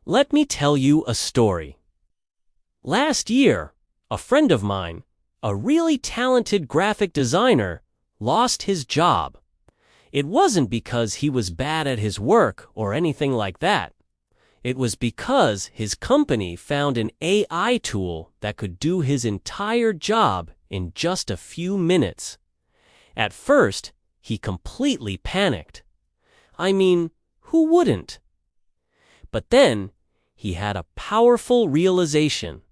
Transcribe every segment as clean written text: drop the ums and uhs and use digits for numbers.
Let me tell you a story. Last year, a friend of mine, a really talented graphic designer, lost his job. It wasn't because he was bad at his work or anything like that. It was because his company found an AI tool that could do his entire job in just a few minutes. At first, he completely panicked. I mean, who wouldn't? But then, he had a powerful realization.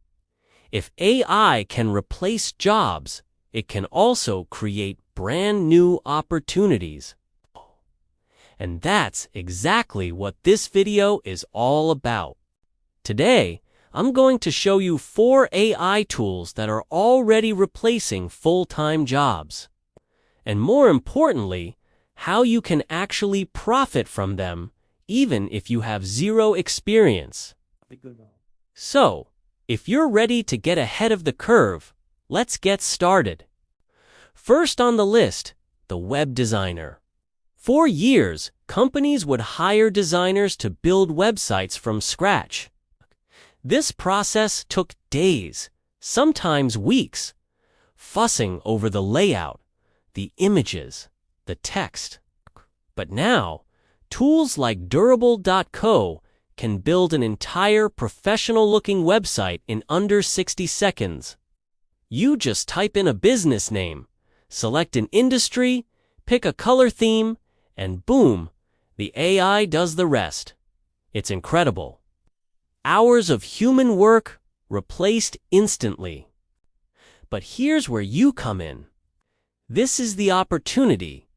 If AI can replace jobs, it can also create brand new opportunities. And that's exactly what this video is all about. Today, I'm going to show you 4 AI tools that are already replacing full-time jobs. And more importantly, how you can actually profit from them, even if you have zero experience. So, if you're ready to get ahead of the curve, let's get started. First on the list, the web designer. For years, companies would hire designers to build websites from scratch. This process took days, sometimes weeks, fussing over the layout, the images, the text. But now, tools like Durable.co can build an entire professional-looking website in under 60 seconds. You just type in a business name, select an industry, pick a color theme, and boom, the AI does the rest. It's incredible. Hours of human work replaced instantly. But here's where you come in. This is the opportunity.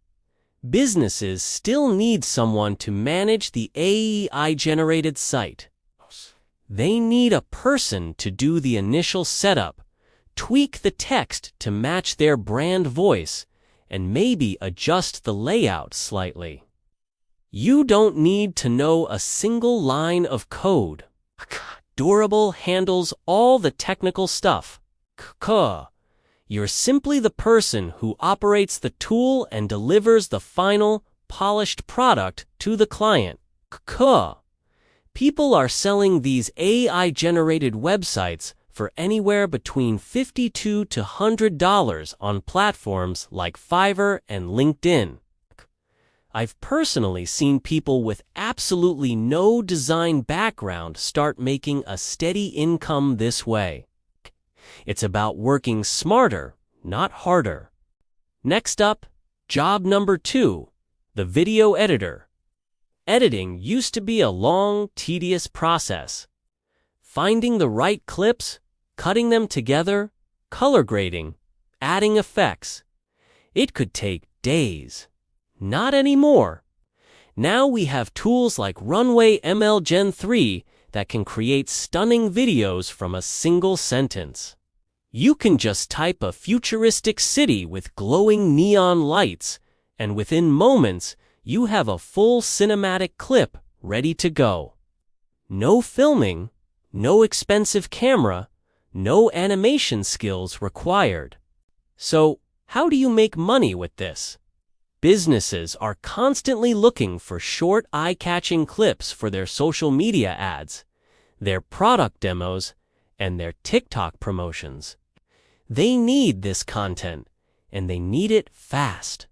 Businesses still need someone to manage the AI-generated site. They need a person to do the initial setup, tweak the text to match their brand voice, and maybe adjust the layout slightly. You don't need to know a single line of code. Durable handles all the technical stuff. You're simply the person who operates the tool and delivers the final, polished product to the client. People are selling these AI-generated websites for anywhere between $52 to $100 on platforms like Fiverr and LinkedIn. I've personally seen people with absolutely no design background start making a steady income this way. It's about working smarter, not harder. Next up, job number 2, the video editor. Editing used to be a long, tedious process. Finding the right clips, cutting them together, color grading, adding effects. It could take days. Not anymore. Now we have tools like Runway ML Gen 3 that can create stunning videos from a single sentence. You can just type a futuristic city with glowing neon lights, and within moments, you have a full cinematic clip ready to go. No filming, no expensive camera, no animation skills required. So, how do you make money with this? Businesses are constantly looking for short, eye-catching clips for their social media ads, their product demos, and their TikTok promotions. They need this content, and they need it fast.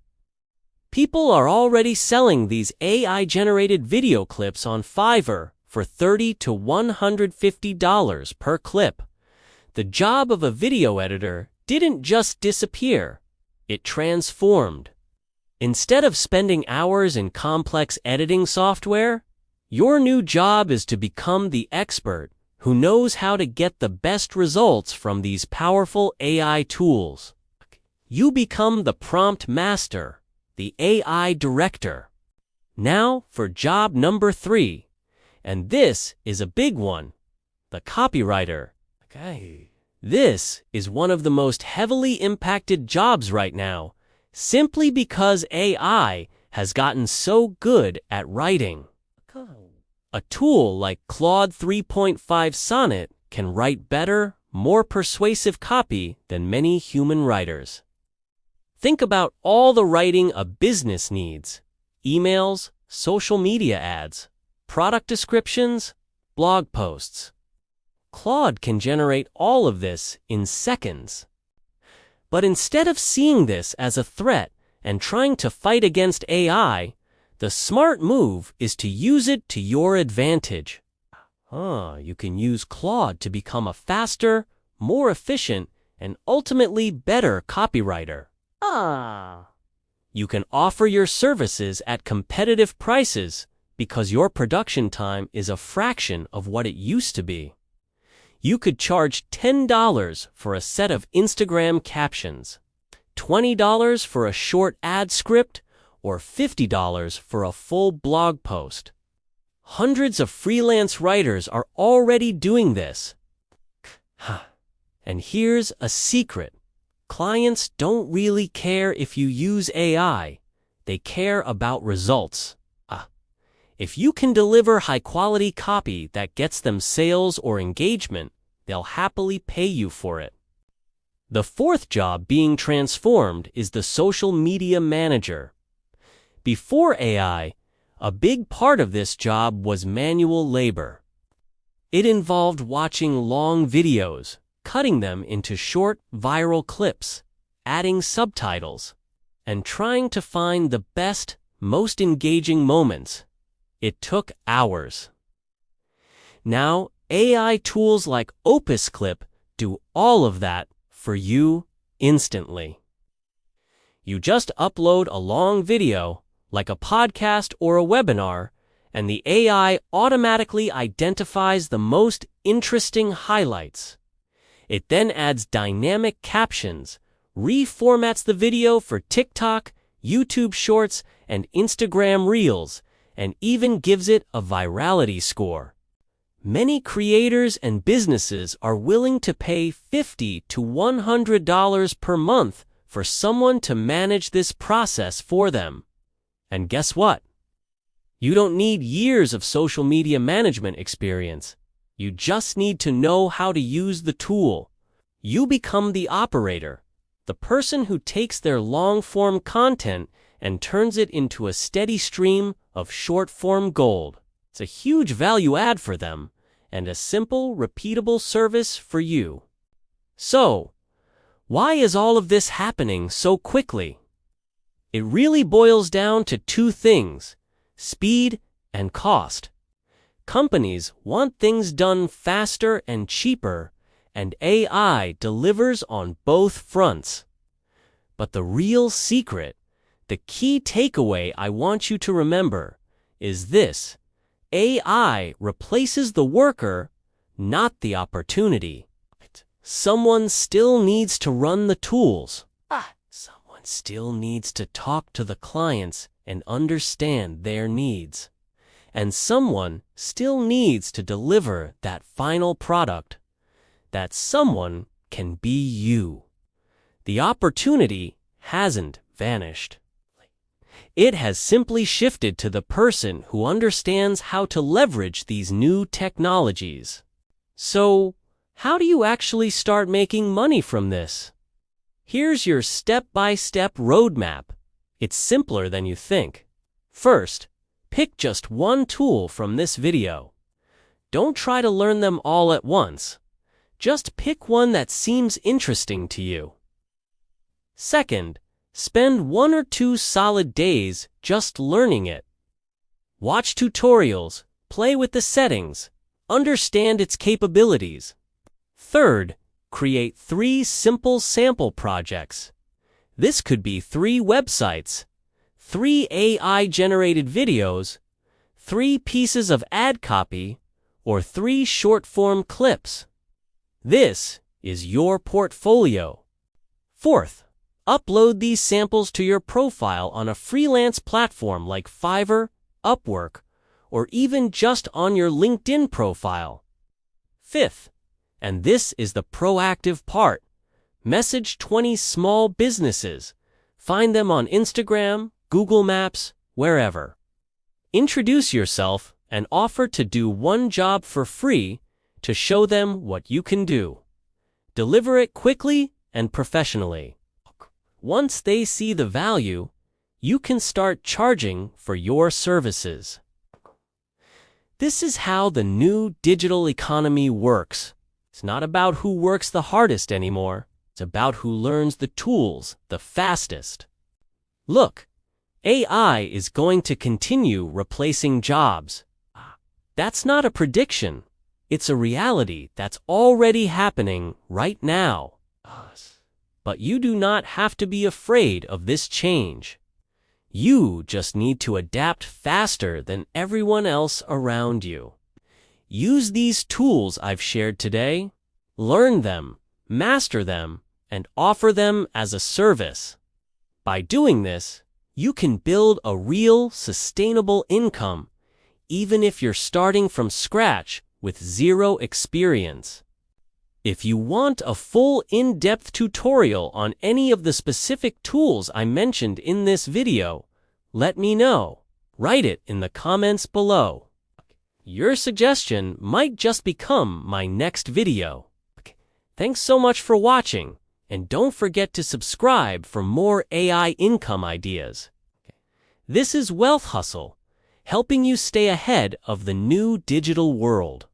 People are already selling these AI-generated video clips on Fiverr for $30 to $150 per clip. The job of a video editor didn't just disappear, it transformed. Instead of spending hours in complex editing software, your new job is to become the expert who knows how to get the best results from these powerful AI tools. You become the prompt master, the AI director. Now for job number 3, and this is a big one, the copywriter. This is one of the most heavily impacted jobs right now, simply because AI has gotten so good at writing. A tool like Claude 3.5 Sonnet can write better, more persuasive copy than many human writers. Think about all the writing a business needs: emails, social media ads, product descriptions, blog posts. Claude can generate all of this in seconds. But instead of seeing this as a threat and trying to fight against AI, the smart move is to use it to your advantage. You can use Claude to become a faster, more efficient, and ultimately better copywriter. You can offer your services at competitive prices because your production time is a fraction of what it used to be. You could charge $10 for a set of Instagram captions, $20 for a short ad script, or $50 for a full blog post. Hundreds of freelance writers are already doing this. And here's a secret. Clients don't really care if you use AI. They care about results. If you can deliver high-quality copy that gets them sales or engagement, they'll happily pay you for it. The fourth job being transformed is the social media manager. Before AI, a big part of this job was manual labor. It involved watching long videos, cutting them into short, viral clips, adding subtitles, and trying to find the best, most engaging moments. It took hours. Now, AI tools like OpusClip do all of that for you instantly. You just upload a long video, like a podcast or a webinar, and the AI automatically identifies the most interesting highlights. It then adds dynamic captions, reformats the video for TikTok, YouTube Shorts, and Instagram Reels, and even gives it a virality score. Many creators and businesses are willing to pay $50 to $100 per month for someone to manage this process for them. And guess what? You don't need years of social media management experience. You just need to know how to use the tool. You become the operator, the person who takes their long-form content and turns it into a steady stream of short-form gold. It's a huge value add for them, and a simple, repeatable service for you. So, why is all of this happening so quickly? It really boils down to two things: speed and cost. Companies want things done faster and cheaper, and AI delivers on both fronts. But the real secret, the key takeaway I want you to remember, is this: AI replaces the worker, not the opportunity. Someone still needs to run the tools. Someone still needs to talk to the clients and understand their needs. And someone still needs to deliver that final product. That someone can be you. The opportunity hasn't vanished. It has simply shifted to the person who understands how to leverage these new technologies. So, how do you actually start making money from this? Here's your step-by-step roadmap. It's simpler than you think. First, pick just one tool from this video. Don't try to learn them all at once. Just pick one that seems interesting to you. Second, spend 1 or 2 solid days just learning it. Watch tutorials, play with the settings, understand its capabilities. Third, create 3 simple sample projects. This could be 3 websites, 3 AI-generated videos, 3 pieces of ad copy, or 3 short-form clips. This is your portfolio. Fourth, upload these samples to your profile on a freelance platform like Fiverr, Upwork, or even just on your LinkedIn profile. Fifth, and this is the proactive part, message 20 small businesses. Find them on Instagram, Google Maps, wherever. Introduce yourself and offer to do one job for free to show them what you can do. Deliver it quickly and professionally. Once they see the value, you can start charging for your services. This is how the new digital economy works. It's not about who works the hardest anymore. It's about who learns the tools the fastest. Look, AI is going to continue replacing jobs. That's not a prediction. It's a reality that's already happening right now. But you do not have to be afraid of this change. You just need to adapt faster than everyone else around you. Use these tools I've shared today. Learn them, master them, and offer them as a service. By doing this, you can build a real, sustainable income, even if you're starting from scratch with zero experience. If you want a full in-depth tutorial on any of the specific tools I mentioned in this video, let me know. Write it in the comments below. Your suggestion might just become my next video. Thanks so much for watching, and don't forget to subscribe for more AI income ideas. This is Wealth Hustle, helping you stay ahead of the new digital world.